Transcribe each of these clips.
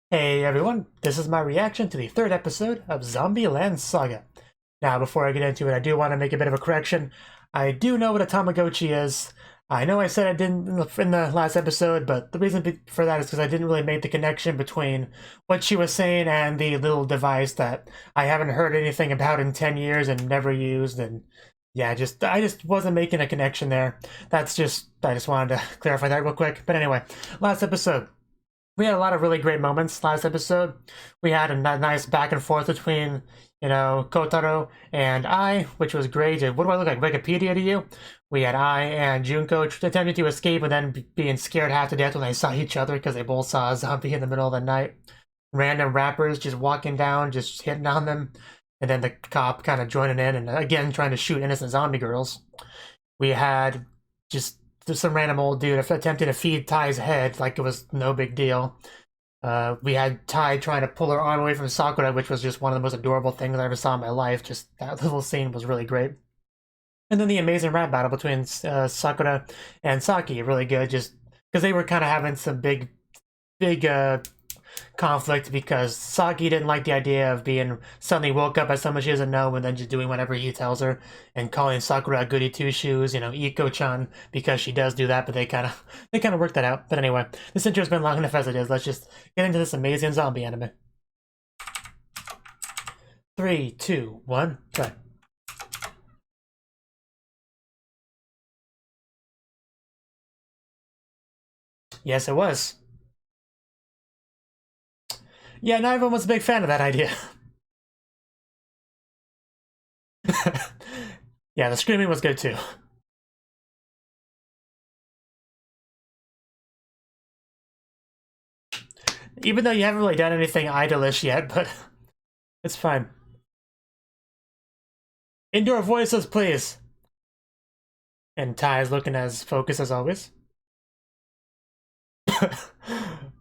Hey everyone, this is my reaction to the third episode of Zombieland Saga. Now, before I get into it, I do want to make a bit of a correction. I do know what a Tamagotchi is. I know I said I didn't in the last episode, but the reason for that is because I didn't really make the connection between what she was saying and the little device that I haven't heard anything about in 10 years and never used, and yeah, I just wasn't making a connection there. I just wanted to clarify that real quick. But anyway, last episode. We had a lot of really great moments last episode. We had a nice back and forth between, Kotaro and I, which was great. What do I look like, Wikipedia to you? We had I and Junko attempting to escape and then being scared half to death when they saw each other because they both saw a zombie in the middle of the night. Random rappers just walking down, just hitting on them. And then the cop kind of joining in and again trying to shoot innocent zombie girls. We had just some random old dude attempting to feed Ty's head like it was no big deal. We had Ty trying to pull her arm away from Sakura, which was just one of the most adorable things I ever saw in my life. Just that little scene was really great. And then the amazing rap battle between Sakura and Saki, really good, just because they were kind of having some big conflict because Saki didn't like the idea of being suddenly woke up by someone she doesn't know and then just doing whatever he tells her and calling Sakura a goody two shoes, Iko-chan, because she does do that, but they kind of worked that out. But anyway, this intro's been long enough as it is. Let's just get into this amazing zombie anime. 3, 2, 1, play. Yes, it was. Yeah, not everyone was a big fan of that idea. Yeah, the screaming was good too. Even though you haven't really done anything idolish yet, but it's fine. Indoor voices, please. And Ty is looking as focused as always.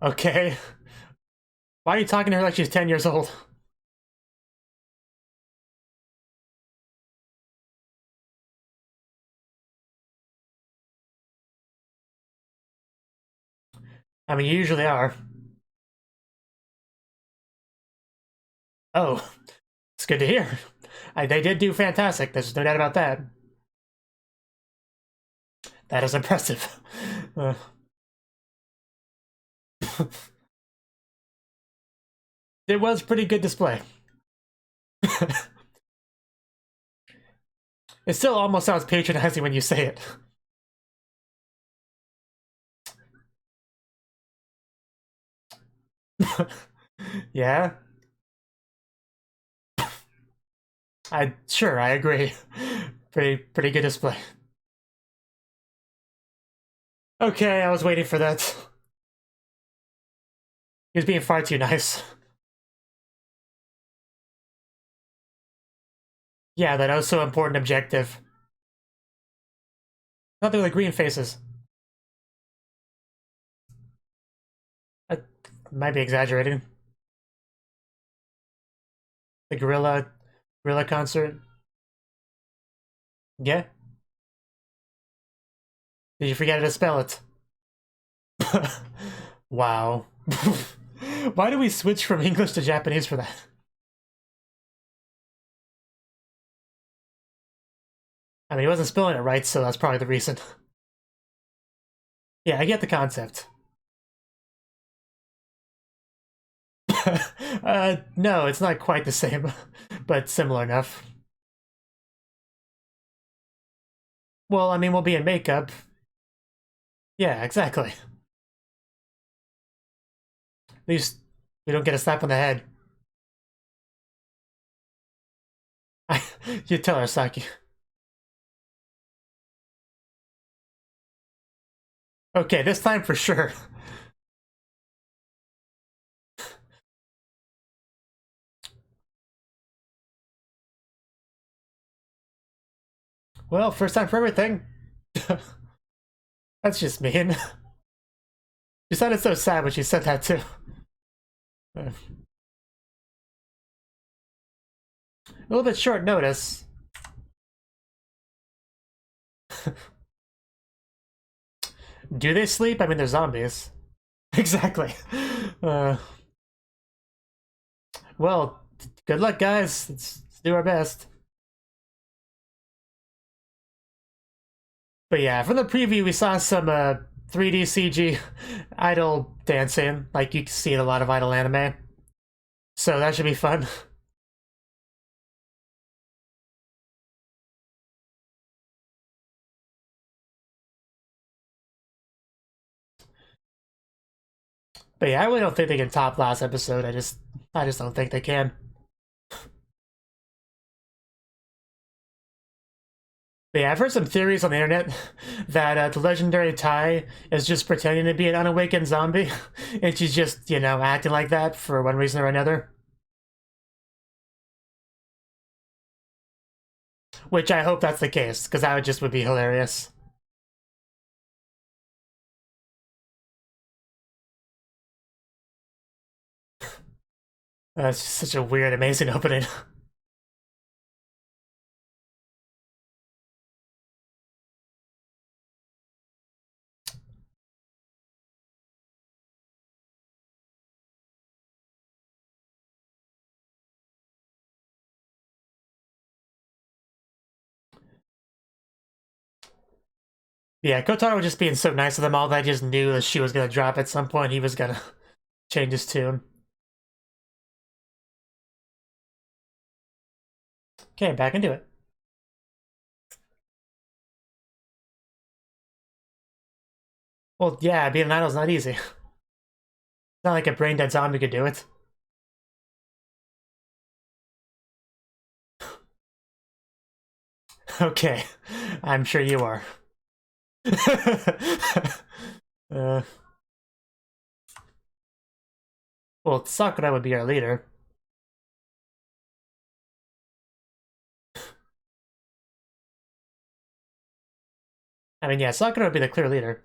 Okay. Why are you talking to her like she's 10 years old? I mean, you usually are. Oh, it's good to hear. They did do fantastic. There's no doubt about that. That is impressive. It was pretty good display. It still almost sounds patronizing when you say it. Yeah. I agree. Pretty good display. Okay, I was waiting for that. He was being far too nice. Yeah, that was so important objective. Not the green faces. I might be exaggerating. The gorilla concert. Yeah. Did you forget how to spell it? Wow. Why do we switch from English to Japanese for that? I mean, he wasn't spelling it right, so that's probably the reason. Yeah, I get the concept. No, it's not quite the same, but similar enough. Well, I mean, we'll be in makeup. Yeah, exactly. At least we don't get a slap on the head. You tell her, Saki. Okay, this time for sure. Well, first time for everything. That's just mean. She sounded so sad when she said that too. A little bit short notice. Do they sleep? I mean, they're zombies. Exactly. Well, good luck, guys. Let's do our best. But yeah, from the preview, we saw some 3D CG idol dancing, like you can see in a lot of idol anime. So that should be fun. But yeah, I really don't think they can top last episode. I just don't think they can. But yeah, I've heard some theories on the internet that the legendary Tai is just pretending to be an unawakened zombie, and she's just, you know, acting like that for one reason or another. Which I hope that's the case, because that would be hilarious. It's just such a weird, amazing opening. Yeah, Kotaro was just being so nice to them all that I just knew the shoe was gonna drop at some point. He was gonna change his tune. Okay, back into it. Well, yeah, being an idol's not easy. It's not like a brain dead zombie could do it. Okay, I'm sure you are. uh, well, Sakura would be our leader. I mean, yeah, Sakura would be the clear leader.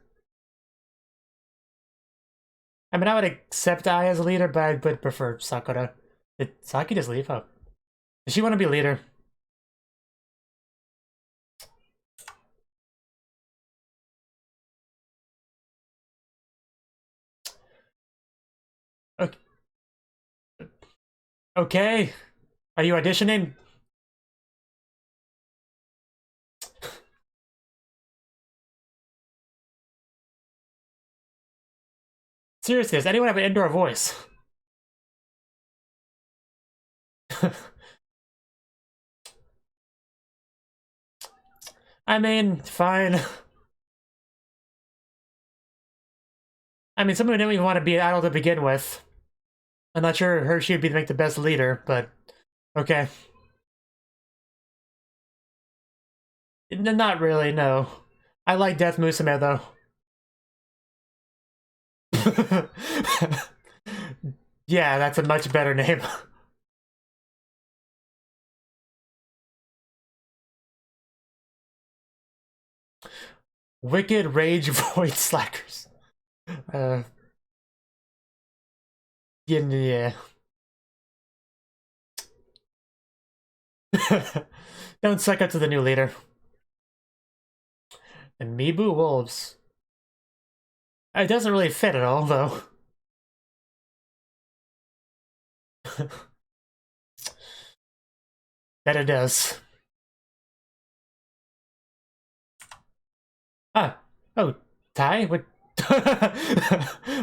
I mean, I would accept Ai as a leader, but I would prefer Sakura. Did Saki just leave? Oh. Does she want to be leader? Okay. Okay. Are you auditioning? Seriously, does anyone have an indoor voice? I mean, fine. I mean, someone who didn't even want to be an idol to begin with. I'm not sure Hershey would be like the best leader, but okay. Not really, no. I like Death Musume though. Yeah, that's a much better name. Wicked Rage Void Slackers. Uh, yeah. Don't suck up to the new leader. And Mibu Wolves. It doesn't really fit at all, though. That it does. Ah. Oh, Tai? What?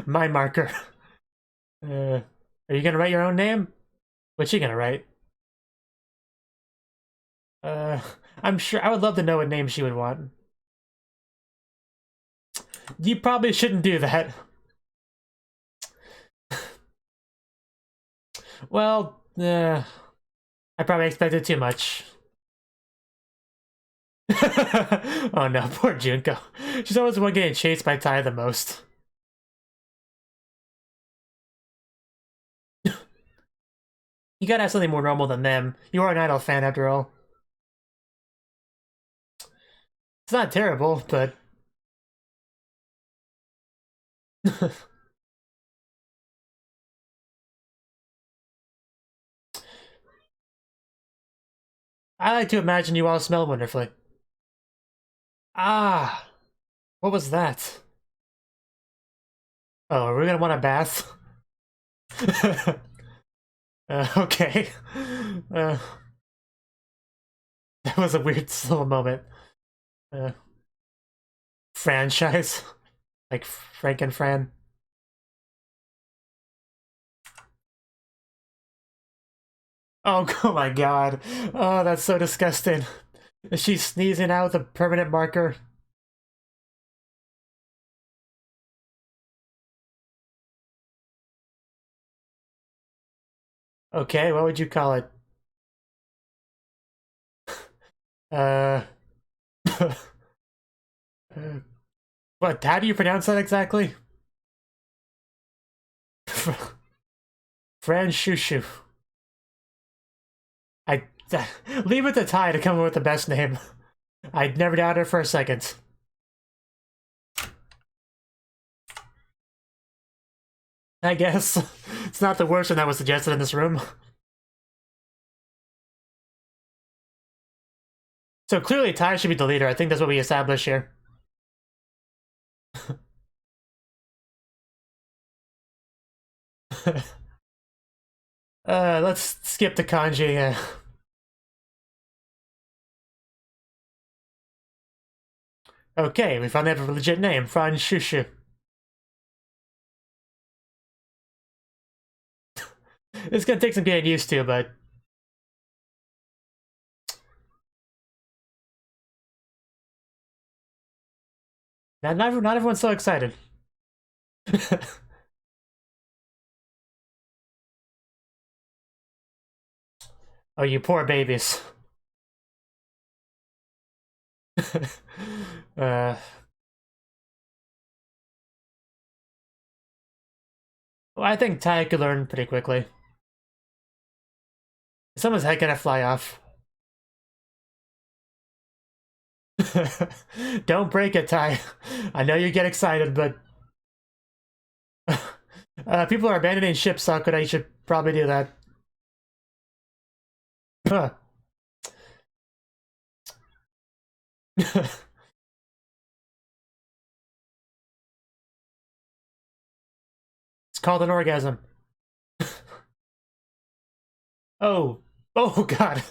My marker. Are you gonna write your own name? What's she gonna write? Uh, I'm sure I would love to know what name she would want. You probably shouldn't do that. Well, I probably expected too much. Oh no, poor Junko. She's always the one getting chased by Tai the most. You gotta have something more normal than them. You are an idol fan after all. It's not terrible, but... I like to imagine you all smell wonderfully. Ah! What was that? Oh, are we gonna want a bath? Okay. Uh, that was a weird slow moment. Uh, Franchise. Like Frank and Fran. Oh, oh my god. Oh, that's so disgusting. Is she sneezing out with a permanent marker? Okay, what would you call it? Uh, what? How do you pronounce that exactly? Fran Shushu. I leave it to Ty to come up with the best name. I'd never doubted it for a second. I guess it's not the worst one that was suggested in this room. So clearly Ty should be the leader. I think that's what we established here. Let's skip the kanji. Okay, we finally have a legit name, Fran Shushu. It's gonna take some getting used to, but not everyone's so excited. Oh, you poor babies. uh, well, I think Ty could learn pretty quickly. Someone's head gonna fly off. Don't break it, Ty. I know you get excited, but people are abandoning ship, Sakura. You should probably do that. It's called an orgasm. Oh, oh God!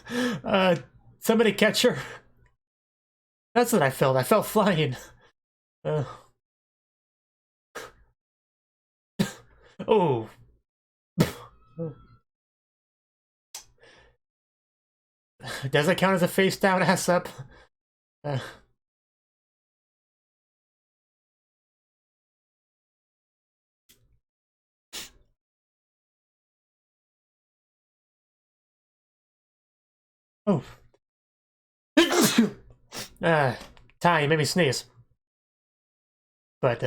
Somebody catch her. That's what I felt. I felt flying. Uh, oh. Does it count as a face down, ass up? Uh, oh. Ty, you made me sneeze. But,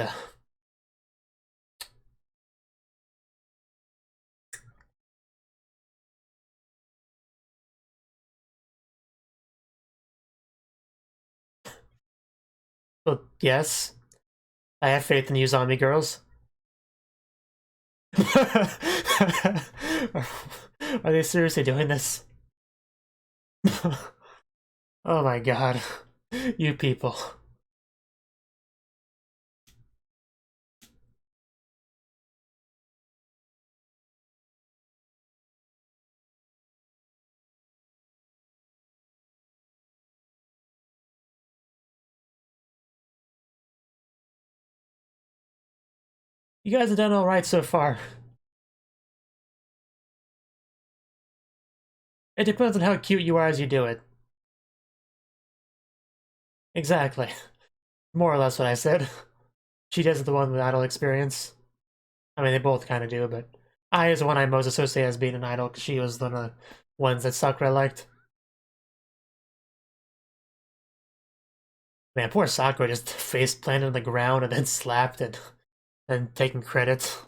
well, yes. I have faith in you, zombie girls. Are they seriously doing this? Oh my god. You people. You guys have done alright so far. It depends on how cute you are as you do it. Exactly. More or less what I said. She does the one with idol experience. I mean, they both kind of do, but I is the one I most associate as being an idol because she was one of the ones that Sakura liked. Man, poor Sakura just face planted on the ground and then slapped and taking credit.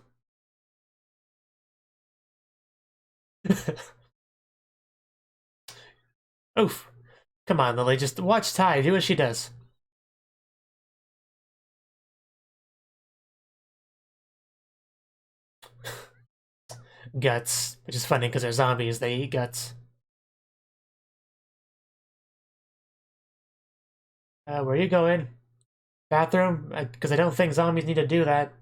Oof. Come on, Lily, just watch Ty, do what she does. Guts, which is funny because they're zombies, they eat guts. Where are you going? Bathroom? Because I don't think zombies need to do that.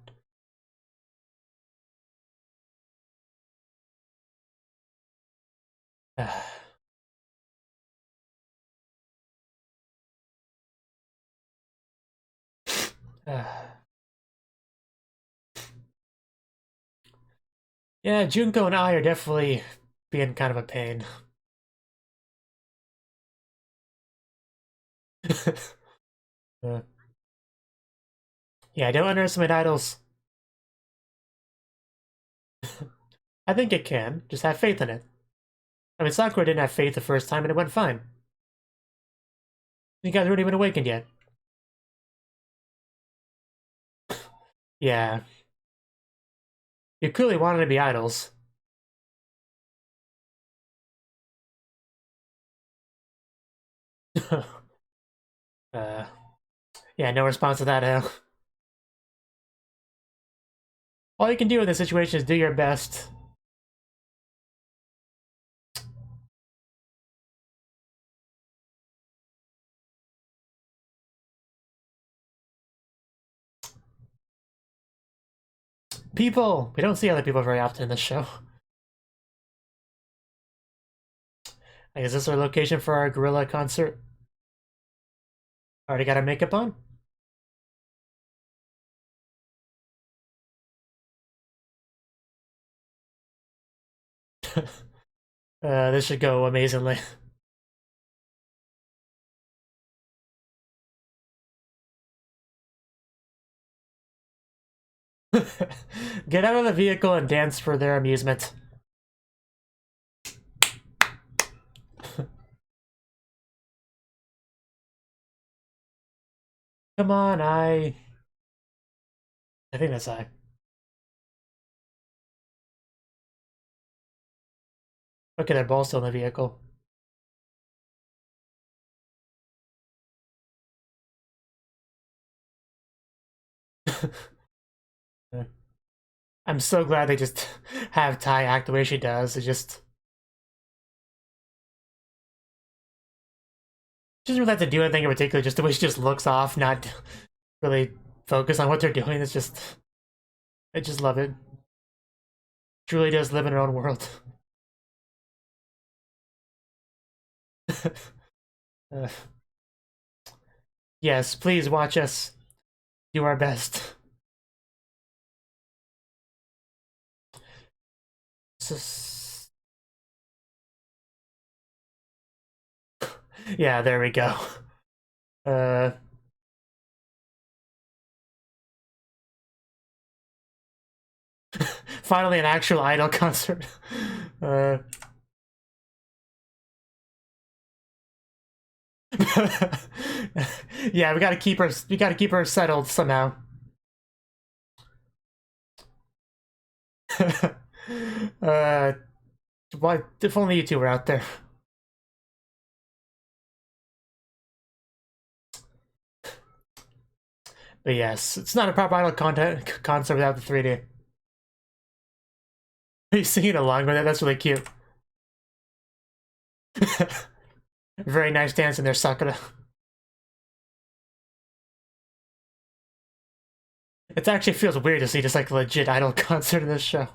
Yeah, Junko and I are definitely being kind of a pain. Yeah, don't underestimate idols. I think it can. Just have faith in it. I mean, Sakura didn't have faith the first time and it went fine. You guys weren't even awakened yet. Yeah. You clearly wanted to be idols. Yeah, no response to that, huh? All you can do in this situation is do your best. People! We don't see other people very often in this show. Is this our location for our guerrilla concert? Already got our makeup on? This should go amazingly. Get out of the vehicle and dance for their amusement. Come on, I think that's I. Okay, they're both still in the vehicle. I'm so glad they just have Tai act the way she does. It just she doesn't really have to do anything in particular, just the way she just looks off, not really focus on what they're doing. It's just I just love it. Truly does live in her own world. uh, yes, please watch us do our best. Yeah, there we go. Finally an actual idol concert. Yeah, we gotta keep her settled somehow. Why if only you two were out there. But yes, it's not a proper idol concert without the 3D. Are you singing along with it? That's really cute. Very nice dance in there, Sakura. It actually feels weird to see just like a legit idol concert in this show.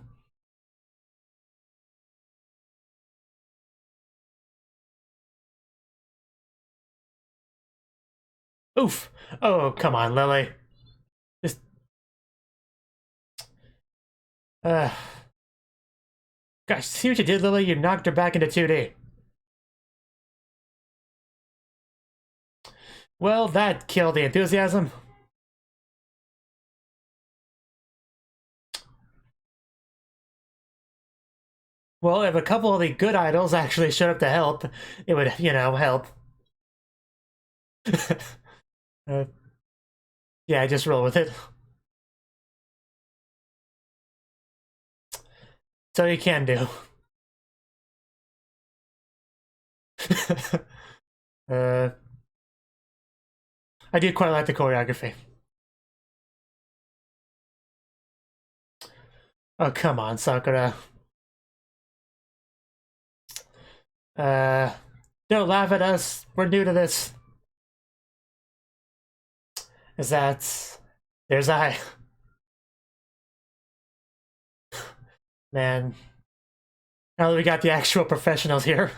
Oof! Oh, come on, Lily. Just... Gosh, see what you did, Lily? You knocked her back into 2D. Well, that killed the enthusiasm. Well, if a couple of the good idols actually showed up to help, it would, you know, help. Yeah, just roll with it. So you can do. I do quite like the choreography. Oh, come on, Sakura. Don't laugh at us. We're new to this. Is that... There's I. Man. Now that we got the actual professionals here.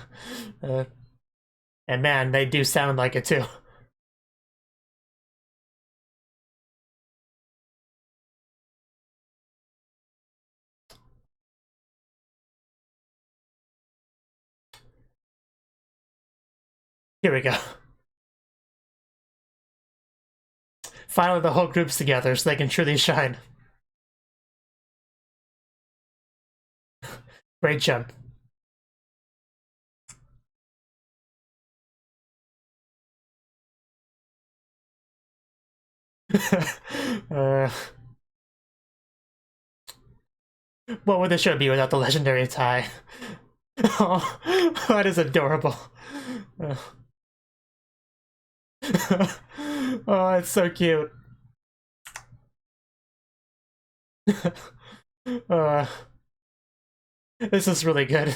And man, they do sound like it too. Here we go. Finally, the whole group's together so they can truly shine. Great jump. What would the show be without the legendary tie? Oh, that is adorable. Oh, it's so cute. This is really good.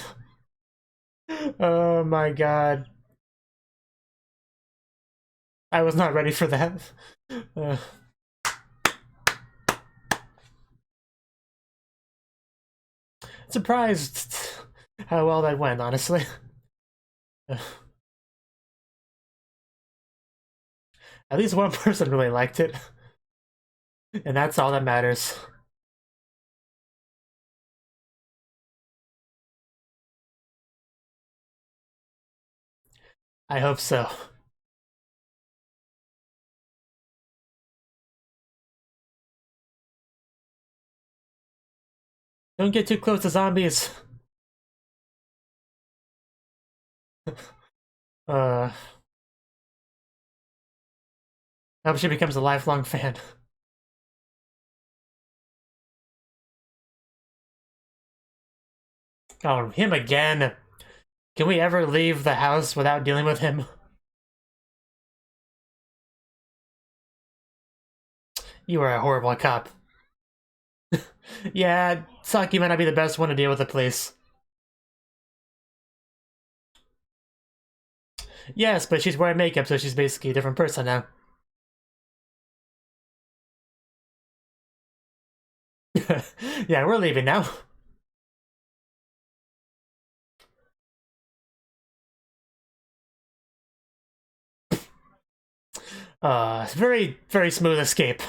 Oh my god. I was not ready for that. Surprised how well that went, honestly. At least one person really liked it. And that's all that matters. I hope so. Don't get too close to zombies. I hope she becomes a lifelong fan. Oh, him again. Can we ever leave the house without dealing with him? You are a horrible cop. Yeah, Saki might not be the best one to deal with the police. Yes, but she's wearing makeup, so she's basically a different person now. Yeah, we're leaving now. Very, very smooth escape.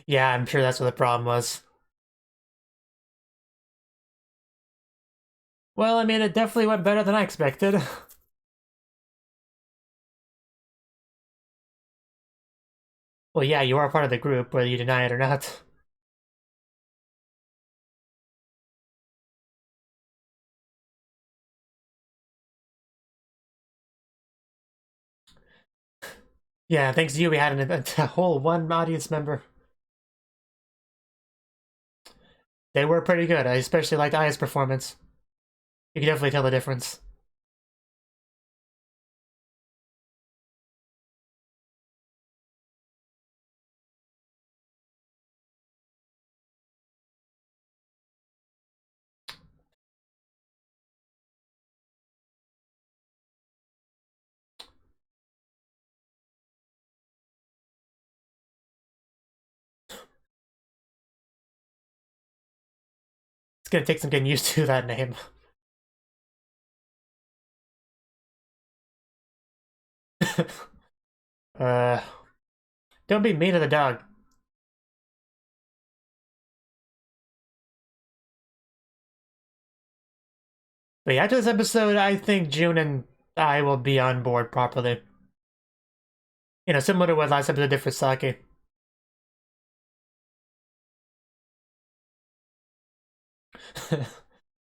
Yeah, I'm sure that's what the problem was. Well, I mean, it definitely went better than I expected. Well, yeah, you are part of the group, whether you deny it or not. Yeah, thanks to you, we had a whole one audience member. They were pretty good. I especially liked Aya's performance. You can definitely tell the difference. It's gonna take some getting used to that name. uh, don't be mean to the dog. But yeah, after this episode, I think June and I will be on board properly. You know, similar to what last episode did for Saki.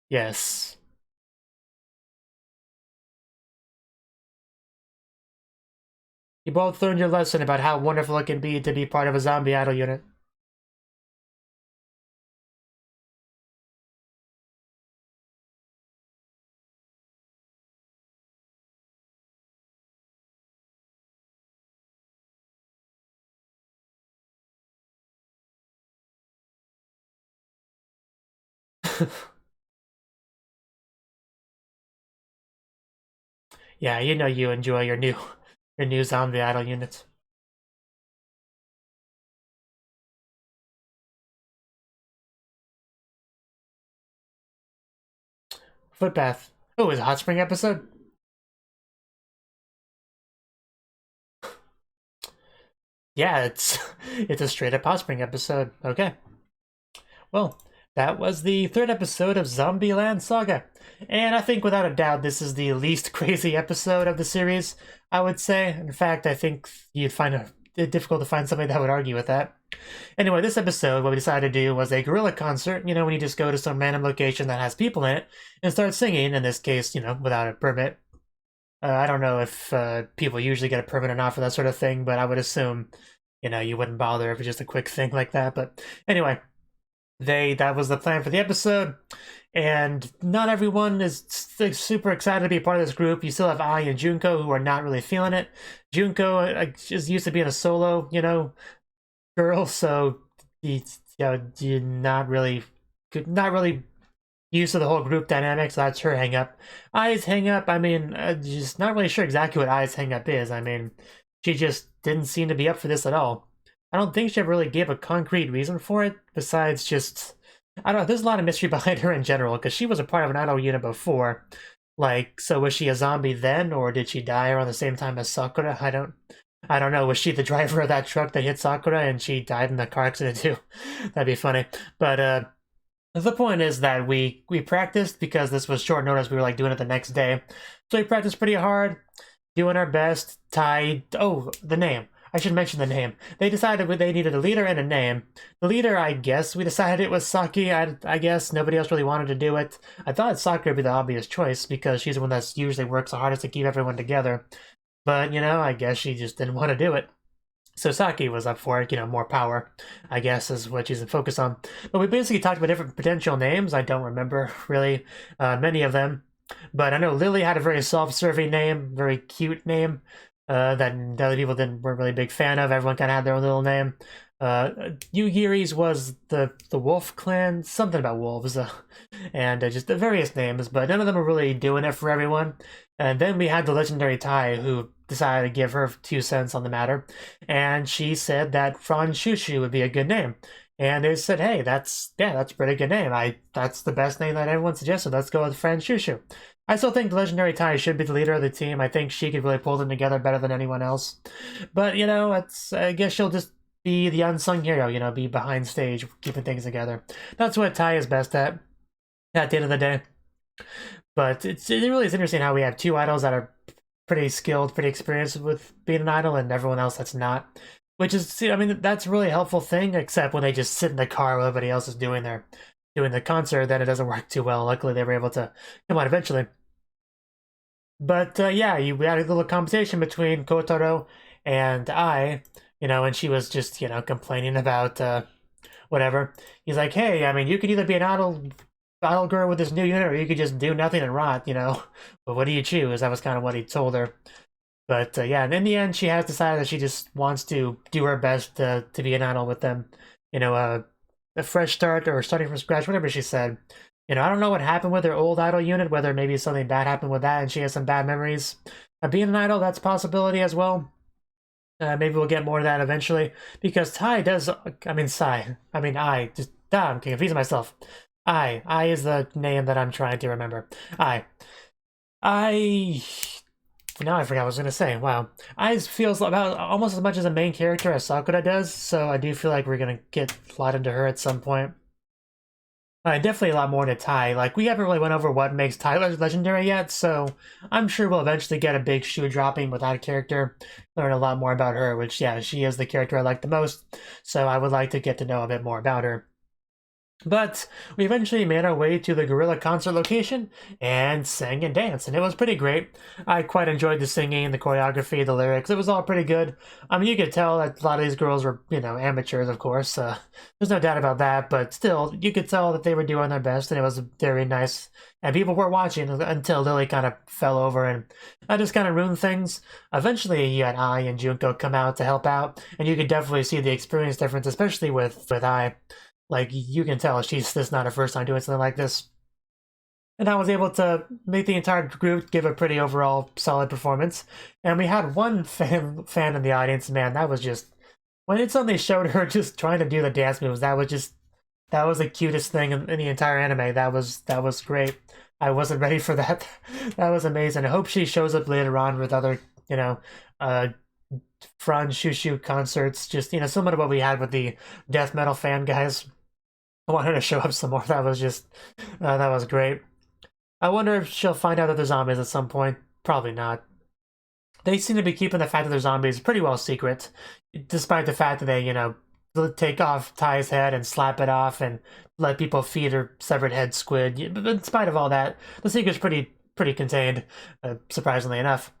Yes. You both learned your lesson about how wonderful it can be to be part of a zombie idol unit. Yeah, you know you enjoy your new zombie idol units. foot bath. Oh, is it a hot spring episode? Yeah, it's it's a straight up hot spring episode. Okay. Well, that was the third episode of Zombieland Saga. And I think without a doubt this is the least crazy episode of the series, I would say. In fact, I think you'd find it difficult to find somebody that would argue with that. Anyway, this episode, what we decided to do was a guerrilla concert, you know, when you just go to some random location that has people in it and start singing, in this case, you know, without a permit. I don't know if people usually get a permit or not for that sort of thing, but I would assume, you know, you wouldn't bother if it's just a quick thing like that. But anyway, that was the plan for the episode, and not everyone is super excited to be a part of this group. You still have Ai and Junko who are not really feeling it. Junko is used to being a solo, you know, girl, so he's not really used to the whole group dynamic, so that's her hang up. Ai's hang up, I mean, just not really sure exactly what Ai's hang up is. I mean, she just didn't seem to be up for this at all. I don't think she ever really gave a concrete reason for it, besides just, I don't know, there's a lot of mystery behind her in general, because she was a part of an idol unit before. Like, so was she a zombie then, or did she die around the same time as Sakura? I don't know, was she the driver of that truck that hit Sakura and she died in the car accident too? That'd be funny. But, the point is that we practiced because this was short notice. We were like doing it the next day. So we practiced pretty hard, doing our best. Oh, the name. I should mention the name. They decided they needed a leader and a name. The leader, I guess, we decided it was Saki. I guess nobody else really wanted to do it. I thought Sakura would be the obvious choice because she's the one that usually works the hardest to keep everyone together. But, you know, I guess she just didn't want to do it. So Saki was up for it, you know, more power, I guess, is what she's focused on. But we basically talked about different potential names. I don't remember, really, many of them. But I know Lily had a very self-serving name, very cute name, that the other people weren't really a big fan of. Everyone kind of had their own little name. Yugiri's was the Wolf Clan, something about wolves, and just the various names, but none of them were really doing it for everyone. And then we had the legendary Tai, who decided to give her 2 cents on the matter, and she said that Franz Shushu would be a good name. And they said, hey, that's a pretty good name. That's the best name that everyone suggested. Let's go with Franz Shushu. I still think the legendary Tai should be the leader of the team. I think she could really pull them together better than anyone else. But, you know, I guess she'll just be the unsung hero, you know, be behind stage, keeping things together. That's what Tai is best at the end of the day. But it really is interesting how we have 2 idols that are pretty skilled, pretty experienced with being an idol, and everyone else that's not. Which is, I mean, that's a really helpful thing, except when they just sit in the car while everybody else is doing the concert, then it doesn't work too well. Luckily, they were able to come out eventually. But yeah, we had a little conversation between Kotaro and I, you know, and she was just, you know, complaining about whatever. He's like, hey, I mean, you could either be an idol girl with this new unit, or you could just do nothing and rot, you know. But what do you choose? That was kind of what he told her. But yeah, and in the end, she has decided that she just wants to do her best to be an idol with them. You know, a fresh start or starting from scratch, whatever she said. You know, I don't know what happened with her old idol unit, whether maybe something bad happened with that and she has some bad memories. Being an idol, that's a possibility as well. Maybe we'll get more of that eventually. Because I I'm confusing myself. I is the name that I'm trying to remember. Now I forgot what I was going to say. Wow. Ai feels about almost as much as a main character as Sakura does, so I do feel like we're going to get a lot into her at some point. Definitely a lot more into Tai. Like, we haven't really went over what makes Tai legendary yet, so I'm sure we'll eventually get a big shoe dropping with that character, learn a lot more about her, which, yeah, she is the character I like the most, so I would like to get to know a bit more about her. But we eventually made our way to the guerrilla concert location and sang and danced, and it was pretty great. I quite enjoyed the singing, the choreography, the lyrics. It was all pretty good. I mean, you could tell that a lot of these girls were, you know, amateurs, of course. There's no doubt about that, but still, you could tell that they were doing their best, and it was very nice. And people were watching until Lily kind of fell over, and that just kind of ruined things. Eventually, you had Ai and Junko come out to help out, and you could definitely see the experience difference, especially with Ai. Like, you can tell this is not her first time doing something like this. And I was able to make the entire group give a pretty overall solid performance. And we had one fan in the audience, man, that was just... When it suddenly showed her just trying to do the dance moves, that was the cutest thing in the entire anime. That was great. I wasn't ready for that. That was amazing. I hope she shows up later on with other, Fran Shushu concerts. Just, similar to what we had with the death metal fan guys. I want her to show up some more. That was just, that was great. I wonder if she'll find out that they're zombies at some point. Probably not. They seem to be keeping the fact that they're zombies pretty well secret, despite the fact that they, take off Ty's head and slap it off and let people feed her severed head squid. But in spite of all that, the secret's pretty contained, surprisingly enough.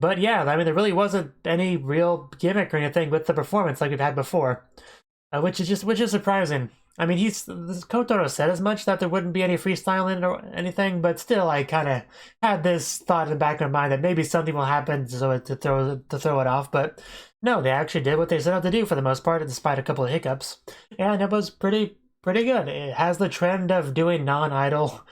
But yeah, I mean, there really wasn't any real gimmick or anything with the performance like we've had before, which is surprising. I mean, Kotaro said as much that there wouldn't be any freestyling or anything, but still, I kind of had this thought in the back of my mind that maybe something will happen to throw it off. But no, they actually did what they set out to do for the most part, despite a couple of hiccups, and it was pretty good. It has the trend of doing non-idol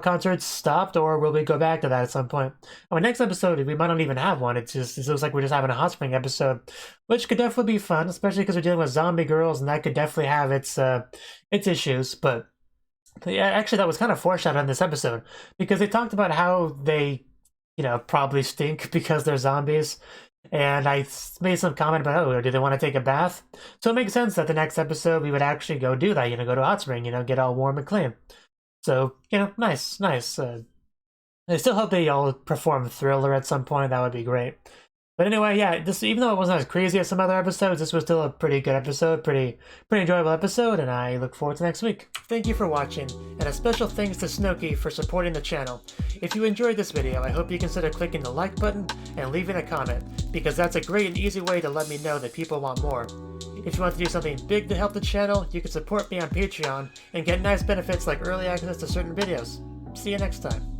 concerts stopped, or will we go back to that at some point? On next episode, we might not even have one. It looks like we're just having a hot spring episode, which could definitely be fun, especially because we're dealing with zombie girls, and that could definitely have its issues. But yeah, actually, that was kind of foreshadowed in this episode because they talked about how they, probably stink because they're zombies. And I made some comment about, oh, do they want to take a bath? So it makes sense that the next episode we would actually go do that, go to a hot spring, get all warm and clean. So, nice. I still hope they all perform Thriller at some point. That would be great. But anyway, yeah, even though it wasn't as crazy as some other episodes, this was still a pretty good episode, pretty enjoyable episode, and I look forward to next week. Thank you for watching, and a special thanks to Cnouki for supporting the channel. If you enjoyed this video, I hope you consider clicking the like button and leaving a comment, because that's a great and easy way to let me know that people want more. If you want to do something big to help the channel, you can support me on Patreon and get nice benefits like early access to certain videos. See you next time.